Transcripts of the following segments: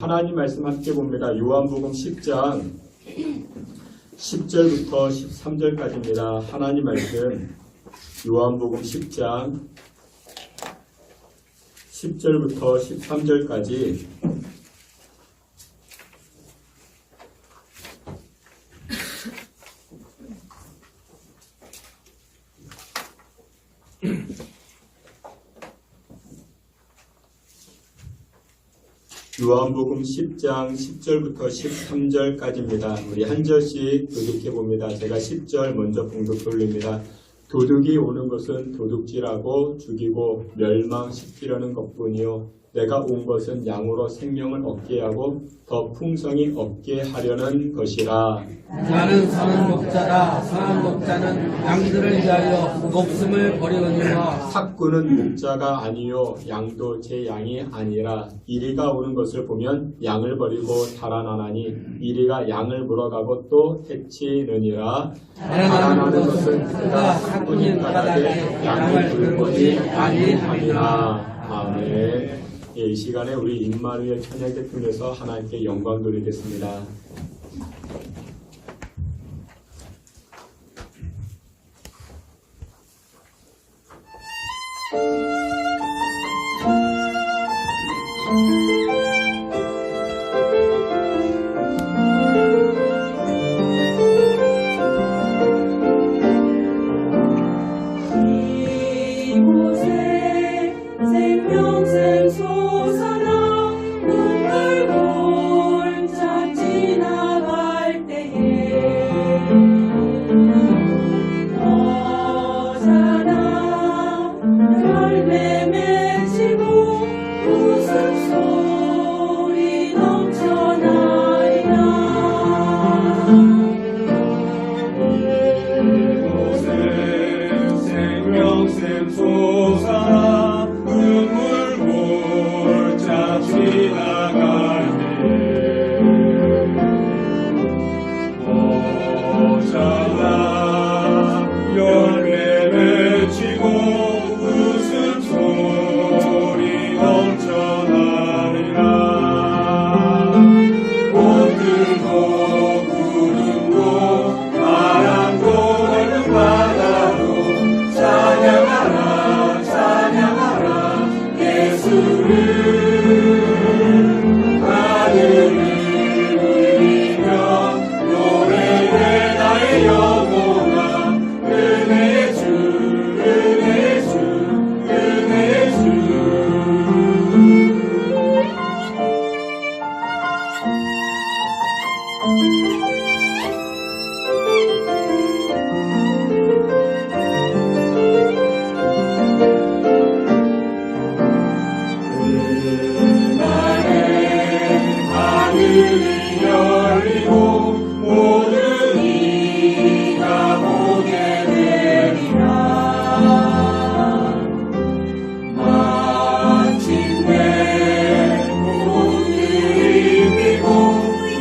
하나님 말씀 함께 봅니다. 요한복음 10장 10절부터 13절까지입니다. 하나님 말씀 요한복음 10장 10절부터 13절까지 요한복음 10장 10절부터 13절까지입니다. 우리 한 절씩 교독해 봅니다. 제가 10절 먼저 봉독 돌립니다. 도둑이 오는 것은 도둑질하고 죽이고 멸망시키려는 것뿐이요 내가 온 것은 양으로 생명을 얻게 하고 더 풍성히 얻게 하려는 것이라. 나는 선한 목자라. 선한 목자는 양들을 위하여 목숨을 버리거니와 삭구는 목자가 아니요 양도 제 양이 아니라 이리가 오는 것을 보면 양을 버리고 달아나나니 이리가 양을 물어가고 또 해치느니라. 달아나는 것은 그가 삭군인 바닥에 양을 불보니 아니하니라. 아멘. 이 시간에 우리 임마누엘 찬양대 통해서 하나님께 영광 돌리겠습니다.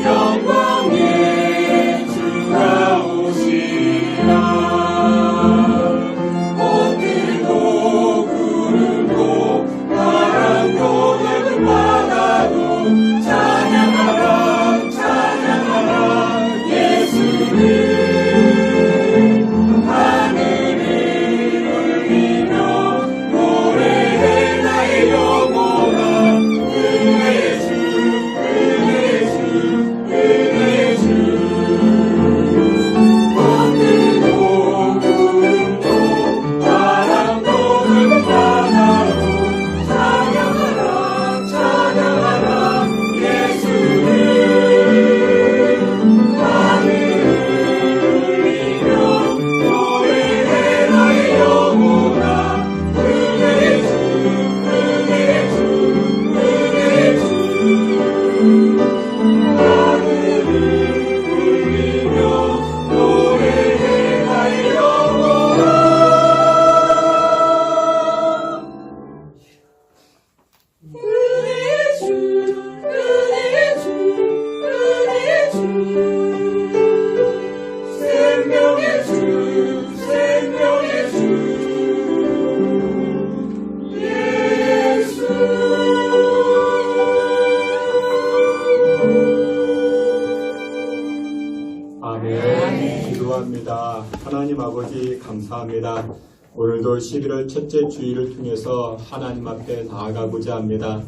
영광의 기도합니다. 하나님 아버지 감사합니다. 오늘도 11월 첫째 주일을 통해서 하나님 앞에 나아가고자 합니다.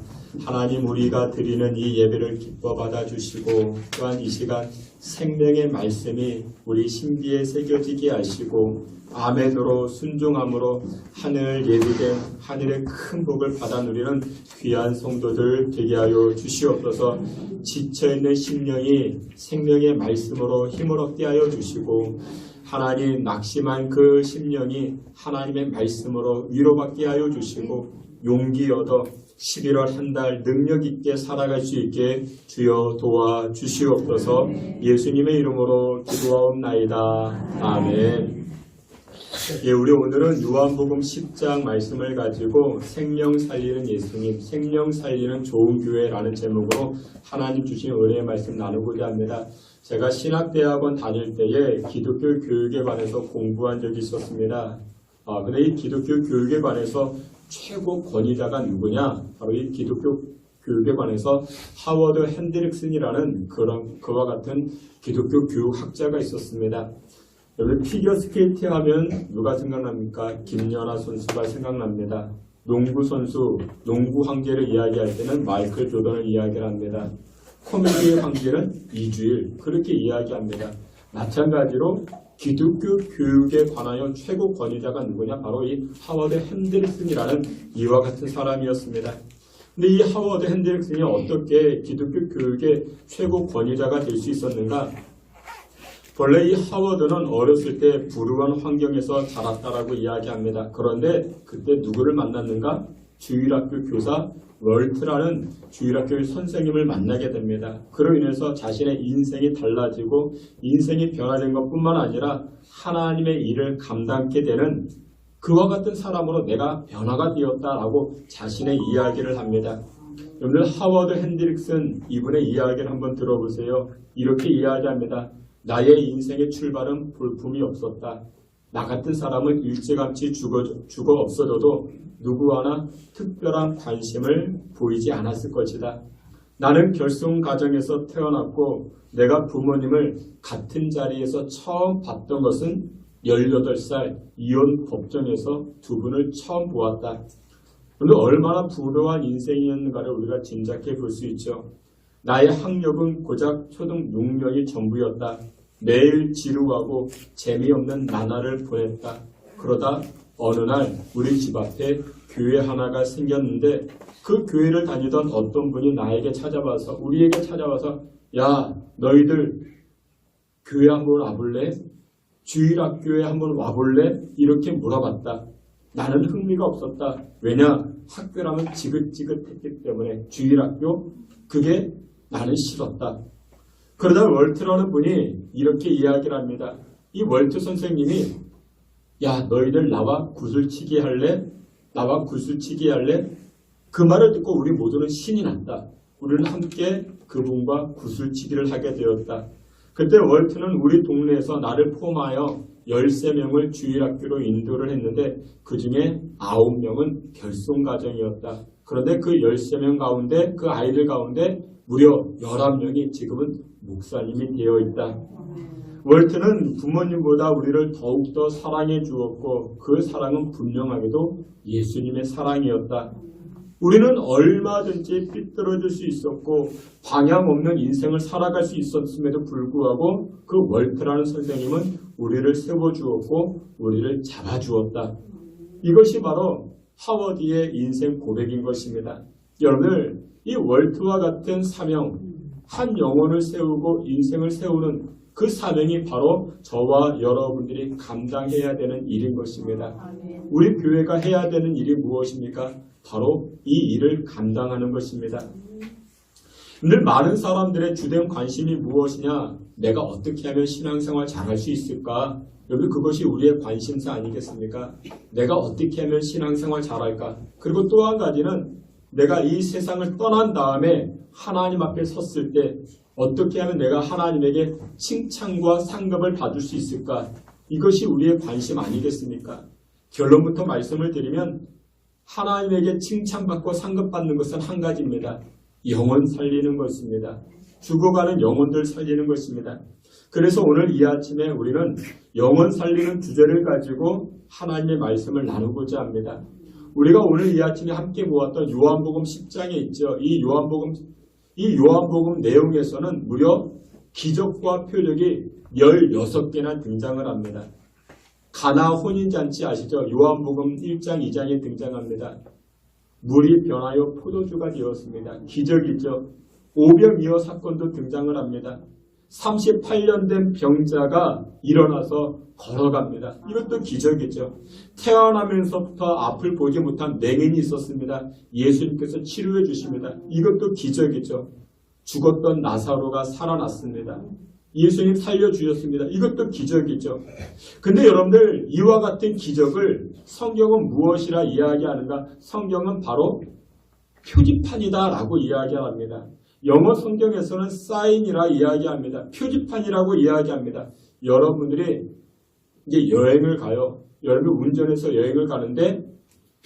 하나님 우리가 드리는 이 예배를 기뻐 받아주시고 또한 이 시간 생명의 말씀이 우리 심기에 새겨지게 하시고 아멘으로 순종함으로 하늘 예비된 하늘의 큰 복을 받아 누리는 귀한 성도들 되게 하여 주시옵소서. 지쳐있는 심령이 생명의 말씀으로 힘을 얻게 하여 주시고 하나님 낙심한 그 심령이 하나님의 말씀으로 위로받게 하여 주시고 용기 얻어 11월 한 달 능력 있게 살아갈 수 있게 주여 도와 주시옵소서. 예수님의 이름으로 기도하옵나이다. 아멘. 예, 우리 오늘은 요한복음 10장 말씀을 가지고 생명 살리는 예수님, 생명 살리는 좋은 교회라는 제목으로 하나님 주신 은혜의 말씀 나누고자 합니다. 제가 신학대학원 다닐 때에 기독교 교육에 관해서 공부한 적이 있었습니다. 근데 이 기독교 교육에 관해서 최고 권위자가 누구냐? 바로 이 기독교 교육에 관해서 하워드 핸드릭슨이라는 그와 같은 기독교 교육학자가 있었습니다. 여러분 피겨스케이팅 하면 누가 생각납니까? 김연아 선수가 생각납니다. 농구 선수, 농구 황제를 이야기할 때는 마이클 조던을 이야기합니다. 코미디의 황제는 이주일 그렇게 이야기합니다. 마찬가지로 기독교 교육에 관하여 최고 권위자가 누구냐? 바로 이 하워드 핸드릭슨이라는 이와 같은 사람이었습니다. 근데 이 하워드 핸드릭슨이 어떻게 기독교 교육의 최고 권위자가 될 수 있었는가? 원래 이 하워드는 어렸을 때 불우한 환경에서 자랐다라고 이야기합니다. 그런데 그때 누구를 만났는가? 주일학교 교사 월트라는 주일학교 선생님을 만나게 됩니다. 그로 인해서 자신의 인생이 달라지고 인생이 변화된 것뿐만 아니라 하나님의 일을 감당하게 되는 그와 같은 사람으로 내가 변화가 되었다라고 자신의 이야기를 합니다. 여러분들 하워드 핸드릭슨 이분의 이야기를 한번 들어보세요. 이렇게 이야기합니다. 나의 인생의 출발은 볼품이 없었다. 나 같은 사람은 일찌감치 죽어 없어져도 누구 하나 특별한 관심을 보이지 않았을 것이다. 나는 결손 가정에서 태어났고 내가 부모님을 같은 자리에서 처음 봤던 것은 18살 이혼 법정에서 두 분을 처음 보았다. 그런데 얼마나 부도한 인생이었는가를 우리가 짐작해 볼 수 있죠. 나의 학력은 고작 초등 6년이 전부였다. 매일 지루하고 재미없는 나날을 보냈다. 그러다 어느 날 우리 집 앞에 교회 하나가 생겼는데 그 교회를 다니던 어떤 분이 우리에게 찾아와서 야, 너희들 교회 한번 와볼래? 주일학교에 한번 와볼래? 이렇게 물어봤다. 나는 흥미가 없었다. 왜냐? 학교라면 지긋지긋했기 때문에 주일학교 그게 나는 싫었다. 그러다 월트라는 분이 이렇게 이야기를 합니다. 이 월트 선생님이 야 너희들 나와 구슬치기 할래? 나와 구슬치기 할래? 그 말을 듣고 우리 모두는 신이 났다. 우리는 함께 그분과 구슬치기를 하게 되었다. 그때 월트는 우리 동네에서 나를 포함하여 13명을 주일학교로 인도를 했는데 그 중에 9명은 결손가정이었다. 그런데 그 13명 가운데 그 아이들 가운데 무려 11명이 지금은 목사님이 되어 있다. 월트는 부모님보다 우리를 더욱더 사랑해 주었고 그 사랑은 분명하게도 예수님의 사랑이었다. 우리는 얼마든지 삐뚤어질 수 있었고 방향 없는 인생을 살아갈 수 있었음에도 불구하고 그 월트라는 선생님은 우리를 세워주었고 우리를 잡아주었다. 이것이 바로 하워드의 인생 고백인 것입니다. 여러분들 이 월트와 같은 사명, 한 영혼을 세우고 인생을 세우는 그 사명이 바로 저와 여러분들이 감당해야 되는 일인 것입니다. 우리 교회가 해야 되는 일이 무엇입니까? 바로 이 일을 감당하는 것입니다. 늘 많은 사람들의 주된 관심이 무엇이냐? 내가 어떻게 하면 신앙생활 잘할 수 있을까? 여기 그것이 우리의 관심사 아니겠습니까? 내가 어떻게 하면 신앙생활 잘할까? 그리고 또 한 가지는 내가 이 세상을 떠난 다음에 하나님 앞에 섰을 때 어떻게 하면 내가 하나님에게 칭찬과 상급을 받을 수 있을까? 이것이 우리의 관심 아니겠습니까? 결론부터 말씀을 드리면 하나님에게 칭찬받고 상급받는 것은 한 가지입니다. 영혼 살리는 것입니다. 죽어가는 영혼들 살리는 것입니다. 그래서 오늘 이 아침에 우리는 영혼 살리는 주제를 가지고 하나님의 말씀을 나누고자 합니다. 우리가 오늘 이 아침에 함께 모았던 요한복음 10장에 있죠. 이 요한복음 내용에서는 무려 기적과 표적이 16개나 등장을 합니다. 가나 혼인잔치 아시죠? 요한복음 1장 2장에 등장합니다. 물이 변하여 포도주가 되었습니다. 기적이죠. 오병이어 사건도 등장을 합니다. 38년 된 병자가 일어나서 걸어갑니다. 이것도 기적이죠. 태어나면서부터 앞을 보지 못한 맹인이 있었습니다. 예수님께서 치료해 주십니다. 이것도 기적이죠. 죽었던 나사로가 살아났습니다. 예수님 살려주셨습니다. 이것도 기적이죠. 근데 여러분들 이와 같은 기적을 성경은 무엇이라 이야기하는가? 성경은 바로 표지판이다 라고 이야기합니다. 영어 성경에서는 사인이라 이야기합니다. 표지판이라고 이야기합니다. 여러분들이 이제 여행을 가요. 여러분 운전해서 여행을 가는데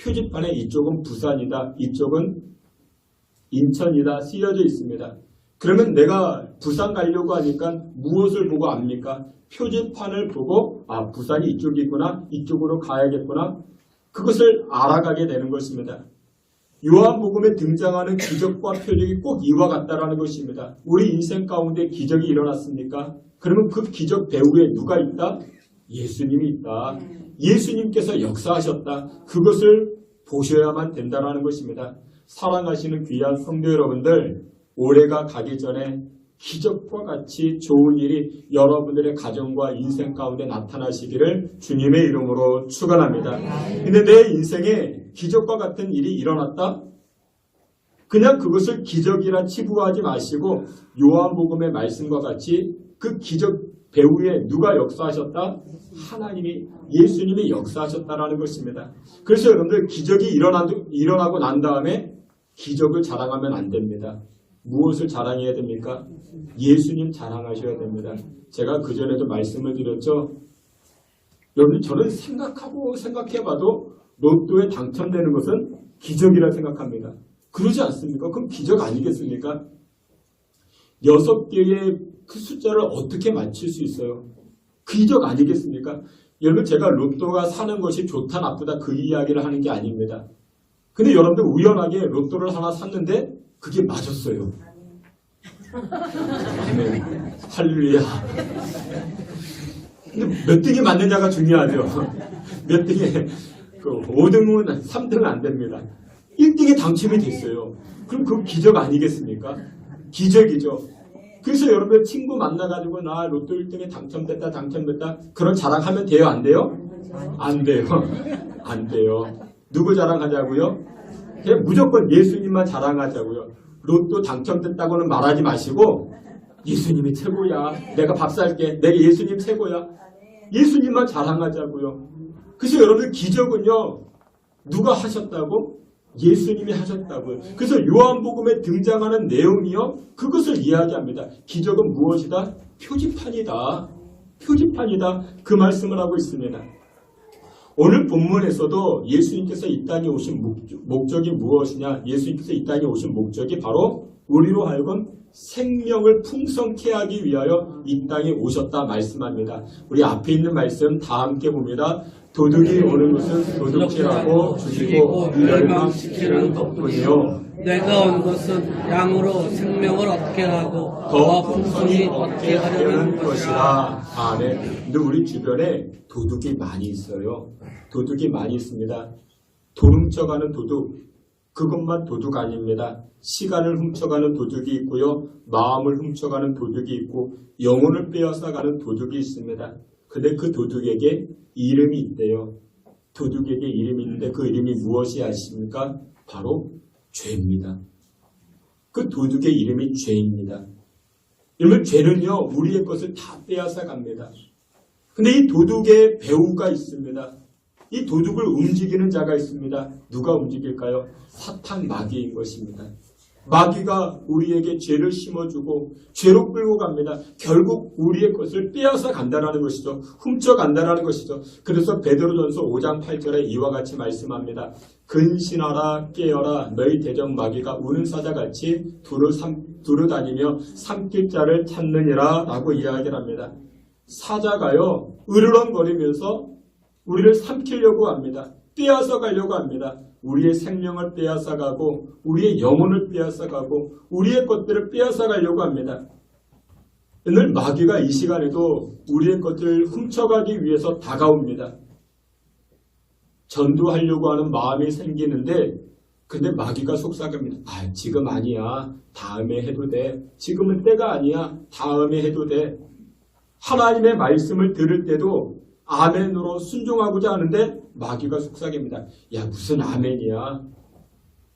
표지판에 이쪽은 부산이다, 이쪽은 인천이다 쓰여져 있습니다. 그러면 내가 부산 가려고 하니까 무엇을 보고 압니까? 표지판을 보고 부산이 이쪽이구나, 이쪽으로 가야겠구나, 그것을 알아가게 되는 것입니다. 요한복음에 등장하는 기적과 표적이 꼭 이와 같다라는 것입니다. 우리 인생 가운데 기적이 일어났습니까? 그러면 그 기적 배후에 누가 있다? 예수님이 있다. 예수님께서 역사하셨다. 그것을 보셔야만 된다는 것입니다. 사랑하시는 귀한 성도 여러분들, 올해가 가기 전에 기적과 같이 좋은 일이 여러분들의 가정과 인생 가운데 나타나시기를 주님의 이름으로 축원합니다. 근데 내 인생에 기적과 같은 일이 일어났다? 그냥 그것을 기적이라 치부하지 마시고 요한복음의 말씀과 같이 그 기적 배후에 누가 역사하셨다? 하나님이, 예수님이 역사하셨다라는 것입니다. 그래서 여러분들 기적이 일어나고 난 다음에 기적을 자랑하면 안 됩니다. 무엇을 자랑해야 됩니까? 예수님 자랑하셔야 됩니다. 제가 그전에도 말씀을 드렸죠. 여러분 저는 생각해봐도 로또에 당첨되는 것은 기적이라 생각합니다. 그러지 않습니까? 그럼 기적 아니겠습니까? 6개의 그 숫자를 어떻게 맞출 수 있어요? 기적 아니겠습니까? 여러분 제가 로또가 사는 것이 좋다 나쁘다 그 이야기를 하는 게 아닙니다. 근데 여러분들 우연하게 로또를 하나 샀는데 그게 맞았어요. 아멘. 할렐루야. 근데 몇 등이 맞느냐가 중요하죠. 몇 등에 5등은 3등은 안 됩니다. 1등에 당첨이 됐어요. 그럼 그거 기적 아니겠습니까? 기적이죠. 그래서 여러분 친구 만나가지고 나 로또 1등에 당첨됐다 그런 자랑하면 돼요? 안 돼요? 안 돼요. 안 돼요. 누구 자랑하자고요? 그냥 무조건 예수님만 자랑하자고요. 로또 당첨됐다고는 말하지 마시고 예수님이 최고야. 내가 밥 살게. 내가 예수님 최고야. 예수님만 자랑하자고요. 그래서 여러분들 기적은요. 누가 하셨다고? 예수님이 하셨다고요. 그래서 요한복음에 등장하는 내용이요. 그것을 이야기합니다. 기적은 무엇이다? 표지판이다. 표지판이다. 그 말씀을 하고 있습니다. 오늘 본문에서도 예수님께서 이 땅에 오신 목적이 무엇이냐? 예수님께서 이 땅에 오신 목적이 바로 우리로 하여금 생명을 풍성케 하기 위하여 이 땅에 오셨다 말씀합니다. 우리 앞에 있는 말씀 다 함께 봅니다. 도둑이 오는 것은 도둑질하고 죽이고 멸망시키는 것뿐이요. 내가 온 것은 양으로 생명을 얻게 하고 더 풍성히 얻게 하려는 것이라. 아멘. 근데 우리 주변에 도둑이 많이 있어요. 도둑이 많이 있습니다. 돈 훔쳐가는 도둑, 그것만 도둑 아닙니다. 시간을 훔쳐가는 도둑이 있고요. 마음을 훔쳐가는 도둑이 있고 영혼을 빼앗아가는 도둑이 있습니다. 근데 그 도둑에게 이름이 있대요. 도둑에게 이름이 있는데 그 이름이 무엇이 아십니까? 바로 죄입니다. 그 도둑의 이름이 죄입니다. 여러분 죄는요 우리의 것을 다 빼앗아 갑니다. 근데 이 도둑의 배후가 있습니다. 이 도둑을 움직이는 자가 있습니다. 누가 움직일까요? 사탄 마귀인 것입니다. 마귀가 우리에게 죄를 심어주고 죄로 끌고 갑니다. 결국 우리의 것을 빼앗아 간다는 것이죠. 훔쳐간다는 것이죠. 그래서 베드로전서 5장 8절에 이와 같이 말씀합니다. 근신하라 깨어라 너희 대적 마귀가 우는 사자같이 둘을 두루다니며 삼킬 자를 찾느니라 라고 이야기를 합니다. 사자가요, 으르렁거리면서 우리를 삼키려고 합니다. 빼앗아 가려고 합니다. 우리의 생명을 빼앗아 가고 우리의 영혼을 빼앗아 가고 우리의 것들을 빼앗아 가려고 합니다. 오늘 마귀가 이 시간에도 우리의 것들을 훔쳐가기 위해서 다가옵니다. 전도하려고 하는 마음이 생기는데 근데 마귀가 속삭입니다. 지금 아니야. 다음에 해도 돼. 지금은 때가 아니야. 다음에 해도 돼. 하나님의 말씀을 들을 때도 아멘으로 순종하고자 하는데 마귀가 속삭입니다. 야, 무슨 아멘이야.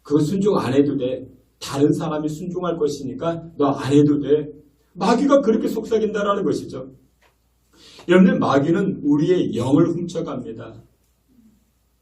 그거 순종 안 해도 돼. 다른 사람이 순종할 것이니까 너 안 해도 돼. 마귀가 그렇게 속삭인다라는 것이죠. 여러분들, 마귀는 우리의 영을 훔쳐갑니다.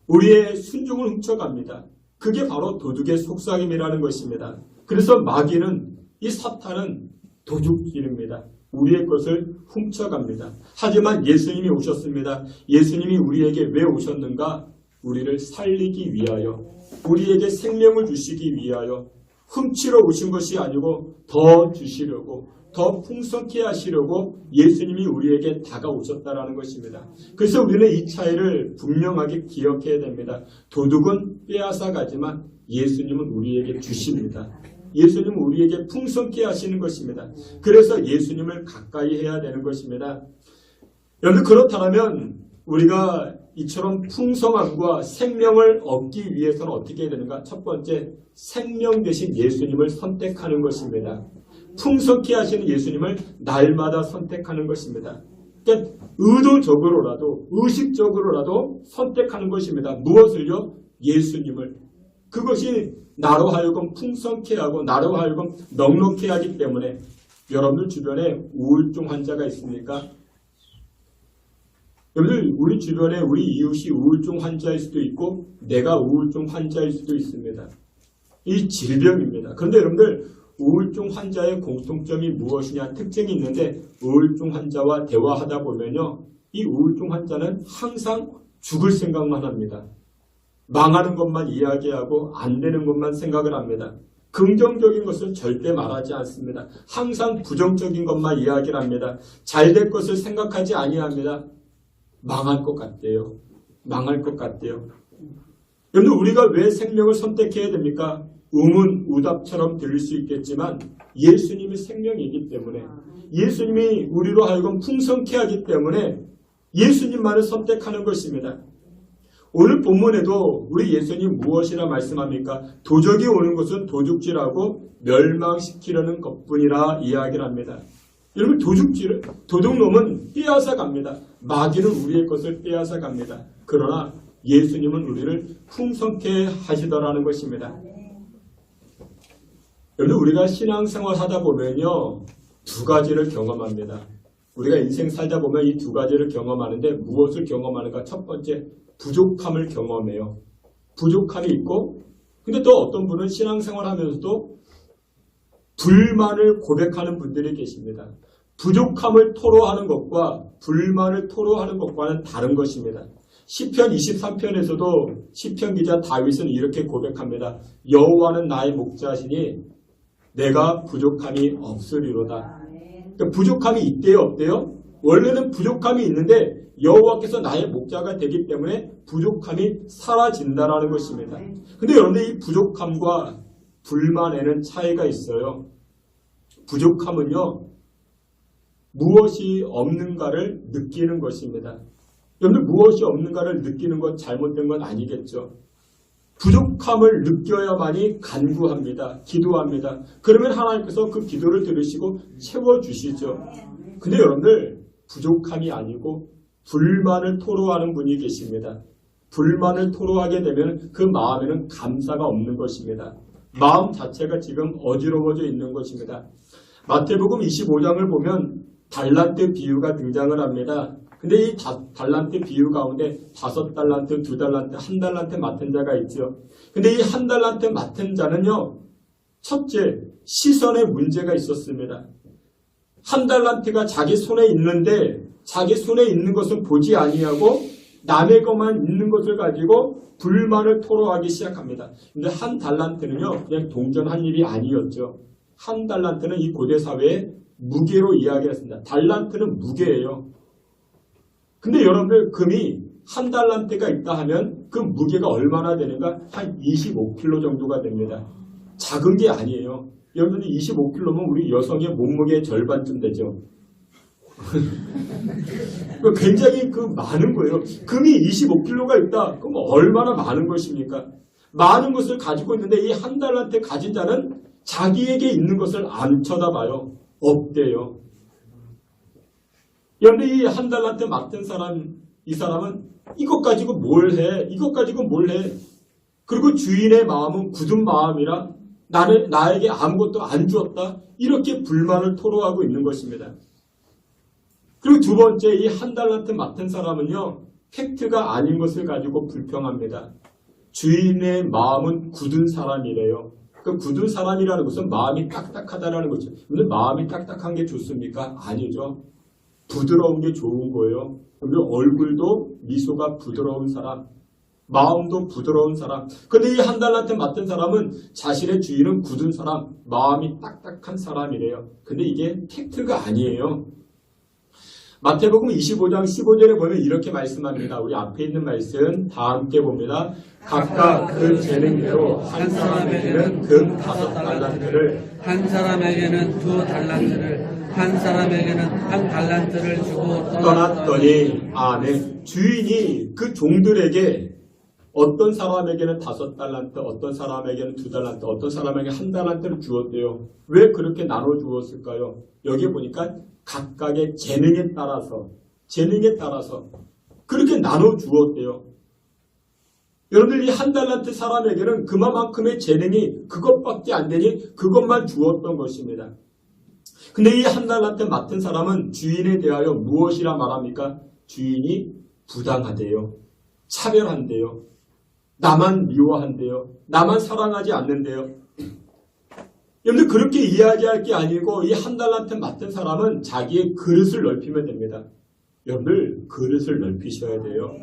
우리의 순종을 훔쳐갑니다. 그게 바로 도둑의 속삭임이라는 것입니다. 그래서 마귀는, 이 사탄은 도둑질입니다. 우리의 것을 훔쳐갑니다. 하지만 예수님이 오셨습니다. 예수님이 우리에게 왜 오셨는가? 우리를 살리기 위하여, 우리에게 생명을 주시기 위하여, 훔치러 오신 것이 아니고 더 주시려고, 더 풍성케 하시려고 예수님이 우리에게 다가오셨다라는 것입니다. 그래서 우리는 이 차이를 분명하게 기억해야 됩니다. 도둑은 빼앗아 가지만 예수님은 우리에게 주십니다. 예수님은 우리에게 풍성케 하시는 것입니다. 그래서 예수님을 가까이 해야 되는 것입니다. 여러분, 그렇다면 우리가 이처럼 풍성함과 생명을 얻기 위해서는 어떻게 해야 되는가? 첫 번째, 생명 대신 예수님을 선택하는 것입니다. 풍성케 하시는 예수님을 날마다 선택하는 것입니다. 그러니까 의도적으로라도, 의식적으로라도 선택하는 것입니다. 무엇을요? 예수님을. 그것이 나로 하여금 풍성케 하고 나로 하여금 넉넉케 하기 때문에. 여러분들 주변에 우울증 환자가 있습니까? 여러분들, 우리 주변에 우리 이웃이 우울증 환자일 수도 있고 내가 우울증 환자일 수도 있습니다. 이 질병입니다. 그런데 여러분들, 우울증 환자의 공통점이 무엇이냐, 특징이 있는데, 우울증 환자와 대화하다 보면요, 이 우울증 환자는 항상 죽을 생각만 합니다. 망하는 것만 이야기하고 안 되는 것만 생각을 합니다. 긍정적인 것은 절대 말하지 않습니다. 항상 부정적인 것만 이야기를 합니다. 잘될 것을 생각하지 아니합니다. 망할 것 같대요. 망할 것 같대요. 여러분, 우리가 왜 생명을 선택해야 됩니까? 우문우답처럼 들릴 수 있겠지만 예수님이 생명이기 때문에, 예수님이 우리로 하여금 풍성케 하기 때문에 예수님만을 선택하는 것입니다. 오늘 본문에도 우리 예수님 무엇이라 말씀합니까? 도적이 오는 것은 도둑질하고 멸망시키려는 것뿐이라 이야기를 합니다. 여러분, 도둑놈은 빼앗아 갑니다. 마귀는 우리의 것을 빼앗아 갑니다. 그러나 예수님은 우리를 풍성케 하시더라는 것입니다. 여러분, 우리가 신앙생활 하다 보면요, 두 가지를 경험합니다. 우리가 인생 살다 보면 이 두 가지를 경험하는데 무엇을 경험하는가? 첫 번째, 부족함을 경험해요. 부족함이 있고, 근데 또 어떤 분은 신앙생활 하면서도 불만을 고백하는 분들이 계십니다. 부족함을 토로하는 것과 불만을 토로하는 것과는 다른 것입니다. 시편 23편에서도 시편 기자 다윗은 이렇게 고백합니다. 여호와는 나의 목자시니 내가 부족함이 없으리로다. 그러니까 부족함이 있대요, 없대요? 원래는 부족함이 있는데 여호와께서 나의 목자가 되기 때문에 부족함이 사라진다라는 것입니다. 근데 여러분들, 이 부족함과 불만에는 차이가 있어요. 부족함은요, 무엇이 없는가를 느끼는 것입니다. 여러분들, 무엇이 없는가를 느끼는 건 잘못된 건 아니겠죠. 부족함을 느껴야만이 간구합니다. 기도합니다. 그러면 하나님께서 그 기도를 들으시고 채워주시죠. 근데 여러분들, 부족함이 아니고 불만을 토로하는 분이 계십니다. 불만을 토로하게 되면 그 마음에는 감사가 없는 것입니다. 마음 자체가 지금 어지러워져 있는 것입니다. 마태복음 25장을 보면 달란트 비유가 등장을 합니다. 근데 이 달란트 비유 가운데 5달란트, 2달란트, 1달란트 맡은 자가 있죠. 근데 이 1달란트 맡은 자는요, 첫째, 시선에 문제가 있었습니다. 1달란트가 자기 손에 있는데 자기 손에 있는 것은 보지 아니하고 남의 것만 있는 것을 가지고 불만을 토로하기 시작합니다. 근데 1달란트는요, 그냥 동전한 일이 아니었죠. 한 달란트는 이 고대 사회의 무게로 이야기했습니다. 달란트는 무게예요. 근데 여러분들 금이 한 달란트가 있다 하면 그 무게가 얼마나 되는가? 한 25kg 정도가 됩니다. 작은 게 아니에요. 여러분들 25kg면 우리 여성의 몸무게의 절반쯤 되죠. 굉장히 많은 거예요. 금이 25kg가 있다. 그럼 얼마나 많은 것입니까? 많은 것을 가지고 있는데 이 한 달란트 가진 자는 자기에게 있는 것을 안 쳐다봐요. 없대요. 여러분들 이 한 달란트 맡은 사람, 이 사람은 이것 가지고 뭘 해? 이것 가지고 뭘 해? 그리고 주인의 마음은 굳은 마음이라 나에게 아무것도 안 주었다. 이렇게 불만을 토로하고 있는 것입니다. 그리고 두 번째, 이 한 달란트 맡은 사람은요, 팩트가 아닌 것을 가지고 불평합니다. 주인의 마음은 굳은 사람이래요. 그 굳은 사람이라는 것은 마음이 딱딱하다라는 거죠. 근데 마음이 딱딱한 게 좋습니까? 아니죠. 부드러운 게 좋은 거예요. 그리고 얼굴도 미소가 부드러운 사람, 마음도 부드러운 사람. 근데 이 한 달란트 맡은 사람은 자신의 주인은 굳은 사람, 마음이 딱딱한 사람이래요. 근데 이게 팩트가 아니에요. 마태복음 25장 15절에 보면 이렇게 말씀합니다. 우리 앞에 있는 말씀 다 함께 봅니다. 각각 그 재능대로 한 사람에게는 금 5달란트를, 한 사람에게는 2달란트를, 한 사람에게는 1달란트를 주고 떠났더니 아멘. 주인이 그 종들에게 어떤 사람에게는 5달란트, 어떤 사람에게는 2달란트, 어떤 사람에게 1달란트를 주었대요. 왜 그렇게 나눠 주었을까요? 여기 보니까 각각의 재능에 따라서 그렇게 나눠 주었대요. 여러분들 이 1달란트 사람에게는 그만큼의 재능이 그것밖에 안 되니 그것만 주었던 것입니다. 근데 이 1달란트 맡은 사람은 주인에 대하여 무엇이라 말합니까? 주인이 부당하대요. 차별한대요. 나만 미워한대요. 나만 사랑하지 않는데요. 여러분들 그렇게 이야기할 게 아니고 이 1달란트 맡은 사람은 자기의 그릇을 넓히면 됩니다. 여러분들 그릇을 넓히셔야 돼요.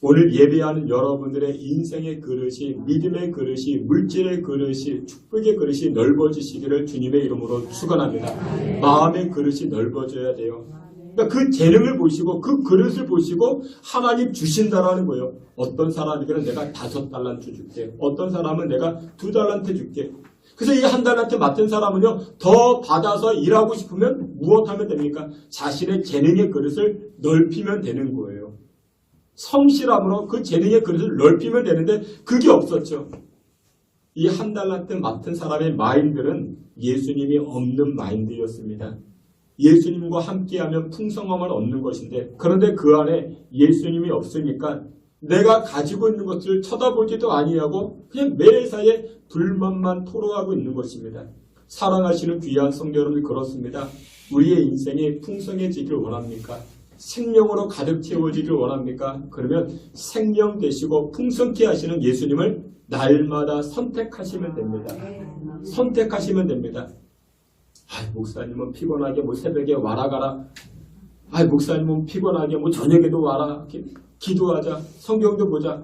오늘 예배하는 여러분들의 인생의 그릇이, 믿음의 그릇이, 물질의 그릇이, 축복의 그릇이 넓어지시기를 주님의 이름으로 축원합니다. 마음의 그릇이 넓어져야 돼요. 그러니까 그 재능을 보시고 그 그릇을 보시고 하나님 주신다라는 거예요. 어떤 사람에게는 내가 5달란트 줄게. 어떤 사람은 내가 2달란트 줄게. 그래서 이 1달란트 맡은 사람은요, 더 받아서 일하고 싶으면 무엇하면 됩니까? 자신의 재능의 그릇을 넓히면 되는 거예요. 성실함으로 그 재능의 그릇을 넓히면 되는데 그게 없었죠. 이 1달란트 맡은 사람의 마인드는 예수님이 없는 마인드였습니다. 예수님과 함께하면 풍성함을 얻는 것인데, 그런데 그 안에 예수님이 없으니까 내가 가지고 있는 것을 쳐다보지도 아니하고 그냥 매사에 불만만 토로하고 있는 것입니다. 사랑하시는 귀한 성도 여러분, 그렇습니다. 우리의 인생이 풍성해지길 원합니까? 생명으로 가득 채워지길 원합니까? 그러면 생명 되시고 풍성케 하시는 예수님을 날마다 선택하시면 됩니다. 선택하시면 됩니다. 목사님은 피곤하게 새벽에 와라 가라. 목사님은 피곤하게 저녁에도 와라. 기도하자. 성경도 보자.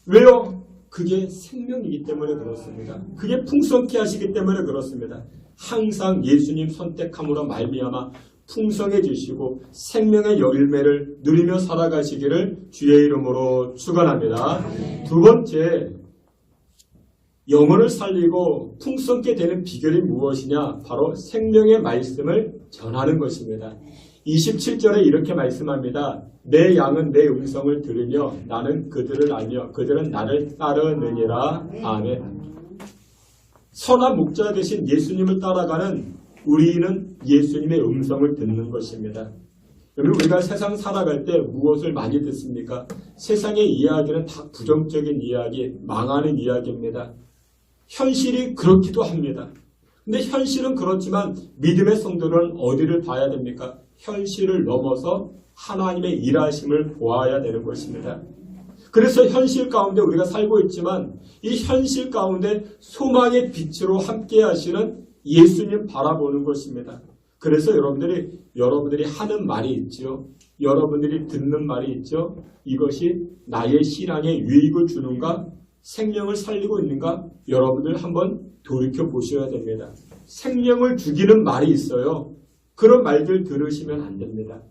왜요? 그게 생명이기 때문에 그렇습니다. 그게 풍성케 하시기 때문에 그렇습니다. 항상 예수님 선택함으로 말미암아 풍성해지시고 생명의 열매를 누리며 살아가시기를 주의 이름으로 축원합니다. 두 번째, 영혼을 살리고 풍성케 되는 비결이 무엇이냐? 바로 생명의 말씀을 전하는 것입니다. 27절에 이렇게 말씀합니다. 내 양은 내 음성을 들으며 나는 그들을 알며 그들은 나를 따르느니라. 아멘. 선한 목자 되신 예수님을 따라가는 우리는 예수님의 음성을 듣는 것입니다. 여러분, 우리가 세상 살아갈 때 무엇을 많이 듣습니까? 세상의 이야기는 다 부정적인 이야기, 망하는 이야기입니다. 현실이 그렇기도 합니다. 근데 현실은 그렇지만 믿음의 성도는 어디를 봐야 됩니까? 현실을 넘어서 하나님의 일하심을 보아야 되는 것입니다. 그래서 현실 가운데 우리가 살고 있지만 이 현실 가운데 소망의 빛으로 함께 하시는 예수님 바라보는 것입니다. 그래서 여러분들이 하는 말이 있죠. 여러분들이 듣는 말이 있죠. 이것이 나의 신앙에 유익을 주는가? 생명을 살리고 있는가? 여러분들 한번 돌이켜 보셔야 됩니다. 생명을 죽이는 말이 있어요. 그런 말들 들으시면 안 됩니다.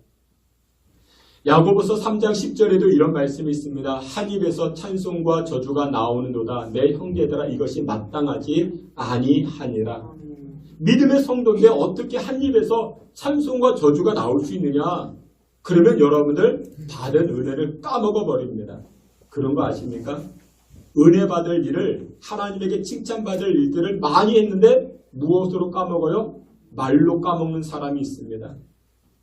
야고보서 3장 10절에도 이런 말씀이 있습니다. 한 입에서 찬송과 저주가 나오는도다. 내 형제들아 이것이 마땅하지 아니하니라. 믿음의 성도인데 어떻게 한 입에서 찬송과 저주가 나올 수 있느냐? 그러면 여러분들 받은 은혜를 까먹어 버립니다. 그런 거 아십니까? 은혜 받을 일을, 하나님에게 칭찬받을 일들을 많이 했는데 무엇으로 까먹어요? 말로 까먹는 사람이 있습니다.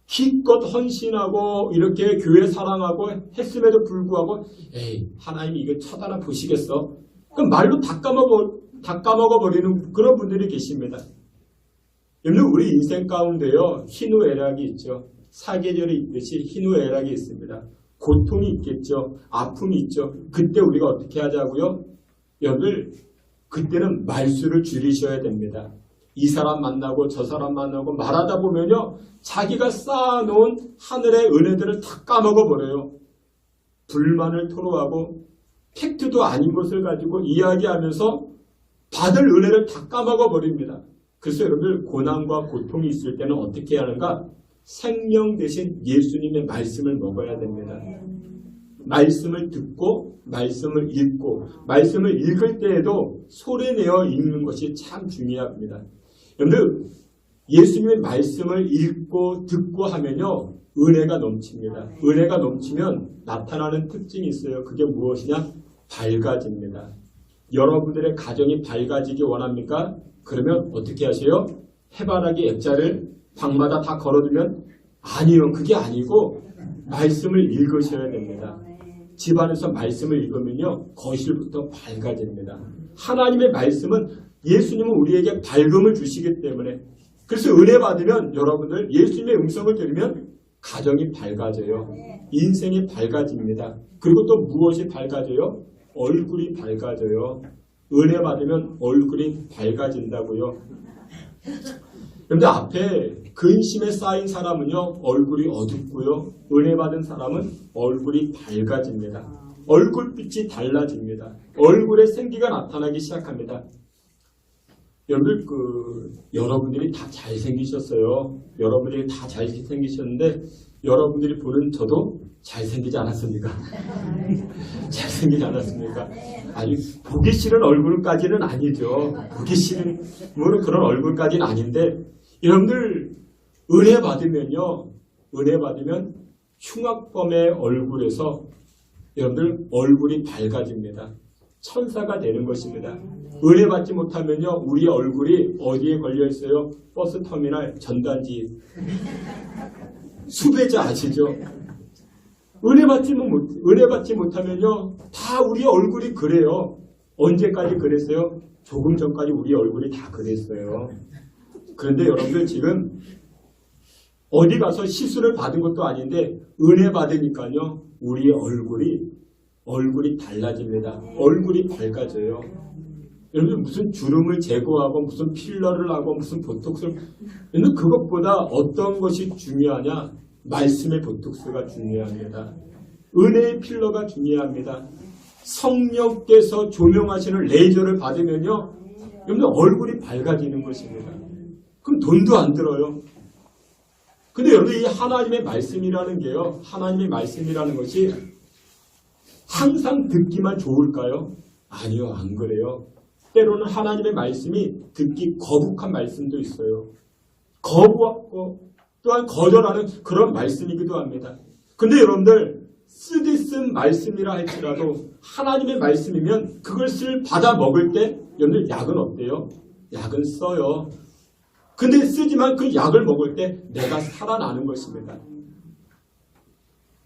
기껏 헌신하고 이렇게 교회 사랑하고 했음에도 불구하고 에이 하나님이 이거 쳐다나 보시겠어? 그럼 말로 다 까먹어 버리는 그런 분들이 계십니다. 여러분 우리 인생 가운데요 희노애락이 있죠. 사계절이 있듯이 희노애락이 있습니다. 고통이 있겠죠. 아픔이 있죠. 그때 우리가 어떻게 하자고요? 여러분들 그때는 말수를 줄이셔야 됩니다. 이 사람 만나고 저 사람 만나고 말하다 보면요. 자기가 쌓아놓은 하늘의 은혜들을 다 까먹어버려요. 불만을 토로하고 팩트도 아닌 것을 가지고 이야기하면서 받을 은혜를 다 까먹어버립니다. 그래서 여러분들 고난과 고통이 있을 때는 어떻게 해야 하는가? 생명 대신 예수님의 말씀을 먹어야 됩니다. 말씀을 듣고 말씀을 읽고 말씀을 읽을 때에도 소리내어 읽는 것이 참 중요합니다. 여러분들 예수님의 말씀을 읽고 듣고 하면요 은혜가 넘칩니다. 은혜가 넘치면 나타나는 특징이 있어요. 그게 무엇이냐? 밝아집니다. 여러분들의 가정이 밝아지기 원합니까? 그러면 어떻게 하세요? 해바라기 액자를 방마다 다 걸어두면 아니요. 그게 아니고 말씀을 읽으셔야 됩니다. 집안에서 말씀을 읽으면요. 거실부터 밝아집니다. 하나님의 말씀은 예수님은 우리에게 밝음을 주시기 때문에 그래서 은혜 받으면 여러분들 예수님의 음성을 들으면 가정이 밝아져요. 인생이 밝아집니다. 그리고 또 무엇이 밝아져요? 얼굴이 밝아져요. 은혜 받으면 얼굴이 밝아진다고요. 그런데 앞에 근심에 쌓인 사람은요 얼굴이 어둡고요. 은혜 받은 사람은 얼굴이 밝아집니다. 얼굴빛이 달라집니다. 얼굴에 생기가 나타나기 시작합니다. 여러분들이 다 잘생기셨어요. 여러분들이 다 잘생기셨는데 여러분들이 보는 저도 잘생기지 않았습니까? 잘생기지 않았습니까? 아니 보기 싫은 얼굴까지는 아니죠. 보기 싫은 그런 얼굴까지는 아닌데 여러분들 은혜 받으면요. 은혜 받으면 흉악범의 얼굴에서 여러분들 얼굴이 밝아집니다. 천사가 되는 것입니다. 은혜 받지 못하면요. 우리 얼굴이 어디에 걸려 있어요? 버스터미널 전단지 수배자 아시죠? 은혜 받지 못하면요. 다 우리 얼굴이 그래요. 언제까지 그랬어요? 조금 전까지 우리 얼굴이 다 그랬어요. 그런데 여러분들 지금 어디 가서 시술을 받은 것도 아닌데 은혜 받으니까요. 우리 얼굴이 달라집니다. 얼굴이 밝아져요. 여러분 무슨 주름을 제거하고 무슨 필러를 하고 무슨 보톡스를 근데 그것보다 어떤 것이 중요하냐? 말씀의 보톡스가 중요합니다. 은혜의 필러가 중요합니다. 성령께서 조명하시는 레이저를 받으면요. 여러분 얼굴이 밝아지는 것입니다. 그럼 돈도 안 들어요. 근데 여러분 이 하나님의 말씀이라는 게요. 하나님의 말씀이라는 것이 항상 듣기만 좋을까요? 아니요. 안 그래요. 때로는 하나님의 말씀이 듣기 거북한 말씀도 있어요. 거부하고 또한 거절하는 그런 말씀이기도 합니다. 근데 여러분들 쓰디쓴 말씀이라 할지라도 하나님의 말씀이면 그걸 받아 먹을 때 여러분들 약은 어때요? 약은 써요. 근데 쓰지만 그 약을 먹을 때 내가 살아나는 것입니다.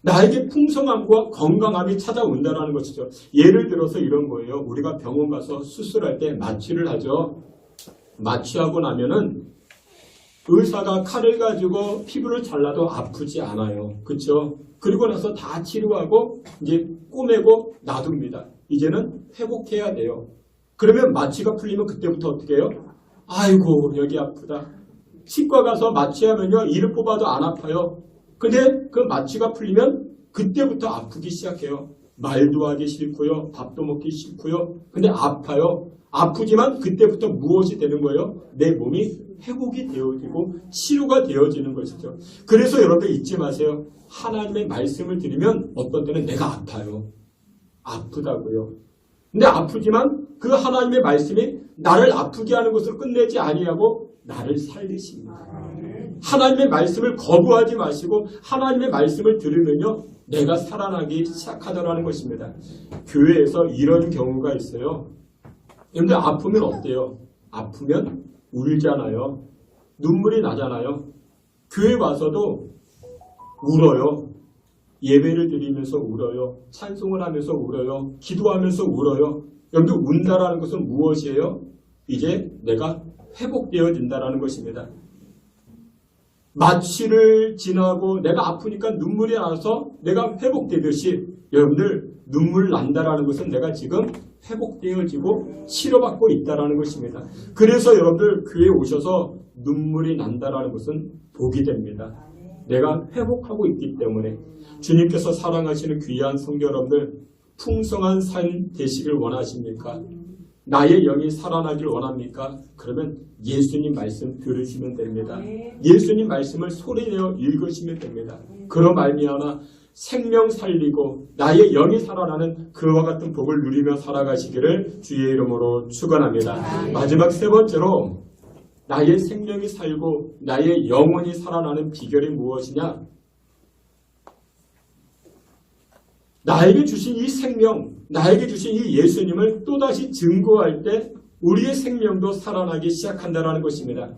나에게 풍성함과 건강함이 찾아온다는 것이죠. 예를 들어서 이런 거예요. 우리가 병원 가서 수술할 때 마취를 하죠. 마취하고 나면은 의사가 칼을 가지고 피부를 잘라도 아프지 않아요. 그렇죠? 그리고 나서 다 치료하고 이제 꼬매고 놔둡니다. 이제는 회복해야 돼요. 그러면 마취가 풀리면 그때부터 어떻게 해요? 아이고 여기 아프다. 치과 가서 마취하면요. 이를 뽑아도 안 아파요. 근데 그 마취가 풀리면 그때부터 아프기 시작해요. 말도 하기 싫고요. 밥도 먹기 싫고요. 근데 아파요. 아프지만 그때부터 무엇이 되는 거예요? 내 몸이 회복이 되어지고 치료가 되어지는 것이죠. 그래서 여러분들 잊지 마세요. 하나님의 말씀을 들으면 어떤 때는 내가 아파요. 아프다고요. 근데 아프지만 그 하나님의 말씀이 나를 아프게 하는 것을 끝내지 아니하고 나를 살리십니다. 하나님의 말씀을 거부하지 마시고 하나님의 말씀을 들으면요. 내가 살아나기 시작하더라는 것입니다. 교회에서 이런 경우가 있어요. 근데 아프면 어때요? 아프면 울잖아요. 눈물이 나잖아요. 교회 와서도 울어요. 예배를 드리면서 울어요. 찬송을 하면서 울어요. 기도하면서 울어요. 여러분들 운다라는 것은 무엇이에요? 이제 내가 회복되어진다라는 것입니다. 마취를 지나고 내가 아프니까 눈물이 나서 내가 회복되듯이 여러분들 눈물 난다라는 것은 내가 지금 회복되어지고 치료받고 있다라는 것입니다. 그래서 여러분들 교회에 오셔서 눈물이 난다라는 것은 복이 됩니다. 내가 회복하고 있기 때문에 주님께서 사랑하시는 귀한 성도 여러분들 풍성한 삶 되시길 원하십니까? 나의 영이 살아나길 원합니까? 그러면 예수님 말씀 들으시면 됩니다. 예수님 말씀을 소리내어 읽으시면 됩니다. 그런 말미암아 생명 살리고 나의 영이 살아나는 그와 같은 복을 누리며 살아가시기를 주의 이름으로 축원합니다. 마지막 세 번째로 나의 생명이 살고 나의 영혼이 살아나는 비결이 무엇이냐? 나에게 주신 이 생명, 나에게 주신 이 예수님을 또다시 증거할 때 우리의 생명도 살아나기 시작한다는 것입니다.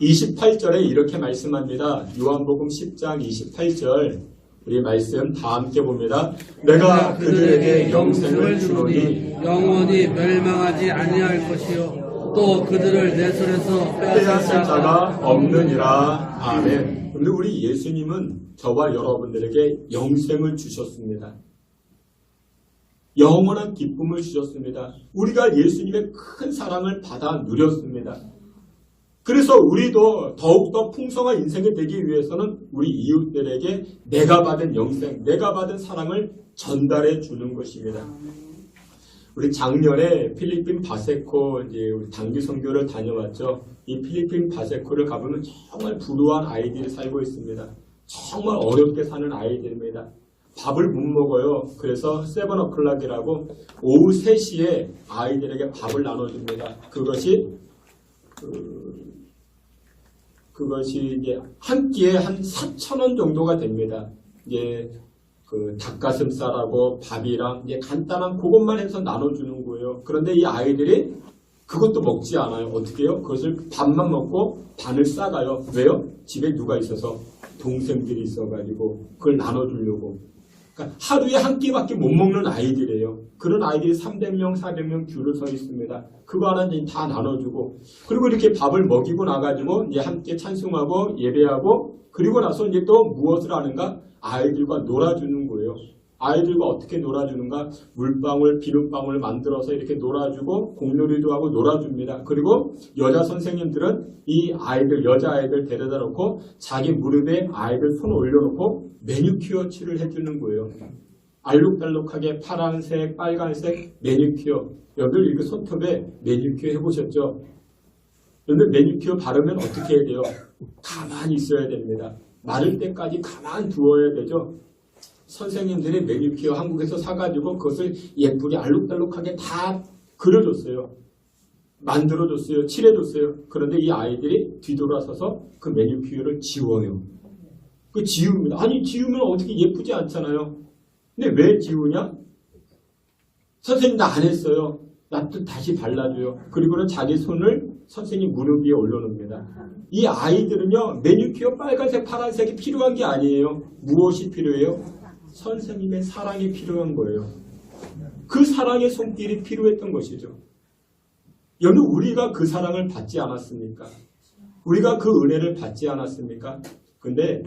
28절에 이렇게 말씀합니다. 요한복음 10장 28절 우리 말씀 다 함께 봅니다. 내가 그들에게 영생을 주노니 영원히 멸망하지 아니할 것이요 또 그들을 내 손에서 빼앗을 자가 없느니라. 아멘. 근데 우리 예수님은 저와 여러분들에게 영생을 주셨습니다. 영원한 기쁨을 주셨습니다. 우리가 예수님의 큰 사랑을 받아 누렸습니다. 그래서 우리도 더욱더 풍성한 인생이 되기 위해서는 우리 이웃들에게 내가 받은 영생, 내가 받은 사랑을 전달해 주는 것입니다. 우리 작년에 필리핀 바세코 우리 단기 선교를 다녀왔죠. 이 필리핀 바세코를 가보면 정말 불우한 아이들이 살고 있습니다. 정말 어렵게 사는 아이들입니다. 밥을 못 먹어요. 그래서 세븐어클락이라고 오후 3시에 아이들에게 밥을 나눠줍니다. 그것이 이제 한 끼에 한 4,000원 정도가 됩니다. 이제 그 닭가슴살하고 밥이랑 이제 간단한 그것만 해서 나눠주는 거예요. 그런데 이 아이들이 그것도 먹지 않아요. 어떻게 해요? 그것을 밥만 먹고 반을 싸가요. 왜요? 집에 누가 있어서 동생들이 있어가지고 그걸 나눠주려고. 그러니까 하루에 한 끼밖에 못 먹는 아이들이에요. 그런 아이들이 300명, 400명 줄을 서 있습니다. 그거 하나 다 나눠주고, 그리고 이렇게 밥을 먹이고 나가지고 이제 함께 찬송하고 예배하고, 그리고 나서 이제 또 무엇을 하는가? 아이들과 놀아주는 거예요. 아이들과 어떻게 놀아주는가? 물방울, 비눗방울 만들어서 이렇게 놀아주고 공놀이도 하고 놀아줍니다. 그리고 여자 선생님들은 이 아이들, 여자아이들 데려다 놓고 자기 무릎에 아이들 손 올려놓고 매니큐어 칠을 해주는 거예요. 알록달록하게 파란색, 빨간색 매니큐어. 여러분들 이렇게 손톱에 매니큐어 해보셨죠? 여러분들 매니큐어 바르면 어떻게 해야 돼요? 가만히 있어야 됩니다. 마를 때까지 가만 두어야 되죠. 선생님들이 매니큐어 한국에서 사가지고 그것을 예쁘게 알록달록하게 다 그려줬어요. 만들어줬어요. 칠해줬어요. 그런데 이 아이들이 뒤돌아서서 그 매니큐어를 지워요. 그 지웁니다. 아니 지우면 어떻게 예쁘지 않잖아요. 근데 왜 지우냐? 선생님 나 안 했어요. 나 또 다시 발라줘요. 그리고는 자기 손을 선생님 무릎 위에 올려놓습니다. 이 아이들은요. 매니큐어 빨간색 파란색이 필요한 게 아니에요. 무엇이 필요해요? 선생님의 사랑이 필요한 거예요. 그 사랑의 손길이 필요했던 것이죠. 여러분 우리가 그 사랑을 받지 않았습니까? 우리가 그 은혜를 받지 않았습니까? 근데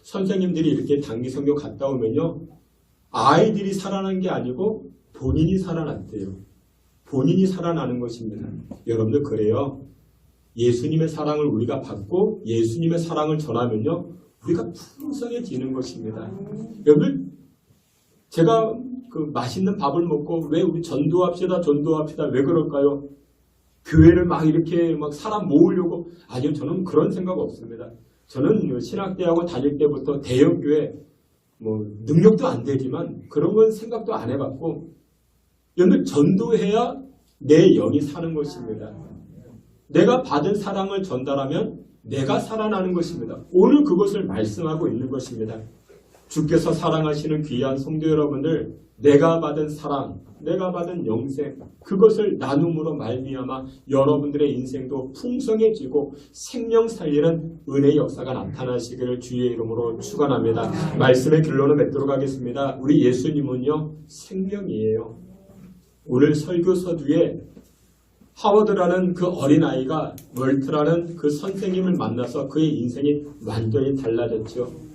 선생님들이 이렇게 단기 선교 갔다 오면요. 아이들이 살아난 게 아니고 본인이 살아났대요. 본인이 살아나는 것입니다. 여러분들 그래요. 예수님의 사랑을 우리가 받고 예수님의 사랑을 전하면요. 우리가 풍성해지는 것입니다. 여러분 제가 그 맛있는 밥을 먹고 왜 우리 전도합시다 왜 그럴까요? 교회를 막 이렇게 막 사람 모으려고. 아니요, 저는 그런 생각 없습니다. 저는 신학대학원 다닐 때부터 대형교회 뭐 능력도 안 되지만 그런 건 생각도 안 해봤고, 여러분 전도해야 내 영이 사는 것입니다. 내가 받은 사랑을 전달하면 내가 살아나는 것입니다. 오늘 그것을 말씀하고 있는 것입니다. 주께서 사랑하시는 귀한 성도 여러분들, 내가 받은 사랑, 내가 받은 영생, 그것을 나눔으로 말미암아 여러분들의 인생도 풍성해지고 생명 살리는 은혜의 역사가 나타나시기를 주의 이름으로 축원합니다. 말씀의 결론을 맺도록 하겠습니다. 우리 예수님은요, 생명이에요. 오늘 설교 서두에 하워드라는 그 어린아이가 월트라는 그 선생님을 만나서 그의 인생이 완전히 달라졌죠.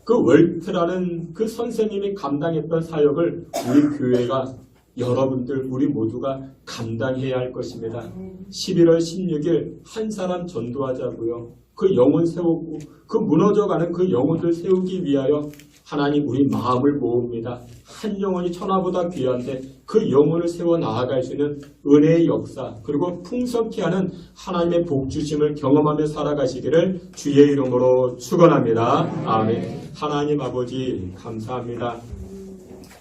그 월트라는 그 선생님이 감당했던 사역을 우리 교회가, 여러분들, 우리 모두가 감당해야 할 것입니다. 11월 16일 한 사람 전도하자고요. 그 영혼 세우고, 그 무너져가는 그 영혼들 세우기 위하여 하나님 우리 마음을 모읍니다. 한 영혼이 천하보다 귀한데 그 영혼을 세워 나아갈 수 있는 은혜의 역사, 그리고 풍성케 하는 하나님의 복주심을 경험하며 살아가시기를 주의 이름으로 축원합니다. 아멘. 하나님 아버지 감사합니다.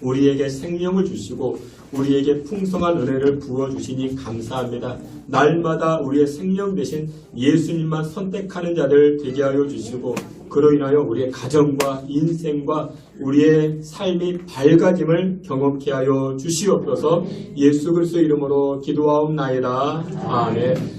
우리에게 생명을 주시고 우리에게 풍성한 은혜를 부어주시니 감사합니다. 날마다 우리의 생명 대신 예수님만 선택하는 자들 되게 하여 주시고, 그로 인하여 우리의 가정과 인생과 우리의 삶이 밝아짐을 경험케 하여 주시옵소서. 예수 그리스도 이름으로 기도하옵나이다. 아멘.